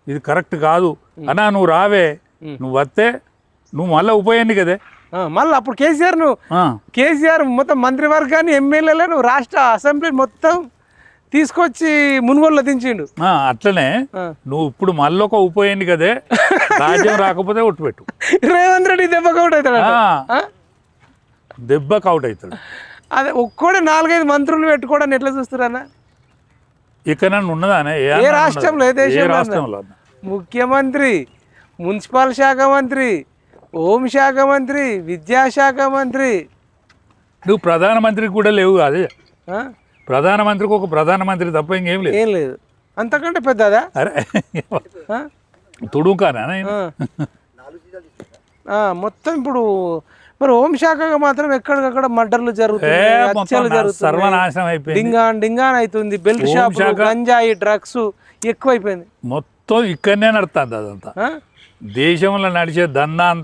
ఇది కరెక్ట్ కాదు అన్నా, నువ్వు రావే, నువ్వు వస్తే నువ్వు మళ్ళీ ఉప ఎన్నికదే మళ్ళీ అప్పుడు కేసీఆర్ మొత్తం మంత్రివర్గాన్ని ఎమ్మెల్యేలు నువ్వు రాష్ట్ర అసెంబ్లీ మొత్తం తీసుకొచ్చి మునుగోలులో దించిండు. అట్లనే నువ్వు ఇప్పుడు మళ్ళీ ఒక ఉప ఎన్నికదే, రాజ్యం రాకపోతే ఒట్టుపెట్టు. రేవంత్ రెడ్డి దెబ్బకి అవుట్ అవుతాడు, దెబ్బకి అవుట్ అవుతాడు. అదే ఒక్కడే 4-5 మంత్రులు పెట్టుకోవడానికి ఎట్లా చూస్తారన్న? ఇక్కడ ఉన్నదానే ఏ రాష్ట్రంలో, ఏ దేశంలో? ముఖ్యమంత్రి, మున్సిపల్ శాఖ మంత్రి, హోంశాఖ మంత్రి, విద్యాశాఖ మంత్రి. నువ్వు ప్రధానమంత్రికి కూడా లేవు. అదే ప్రధానమంత్రికి ఒక ప్రధానమంత్రి తప్ప ఇంకేం లేదు. ఏం లేదు. అంతకంటే పెద్దదా? అరే తుడుకానా మొత్తం. ఇప్పుడు మరి హోంశాఖగా మాత్రం ఎక్కడికక్కడ మర్డర్లు జరుగుతాయి, సర్వనాశనం అయిపోయింది, డింగాన్ అవుతుంది. బెల్ట్ షాప్, గంజాయి, డ్రగ్స్ ఎక్కువైపోయింది. మొత్తం ఇక్కడనే నడుస్తుంది. అదంతా దేశంలో నడిచే దందా అంతా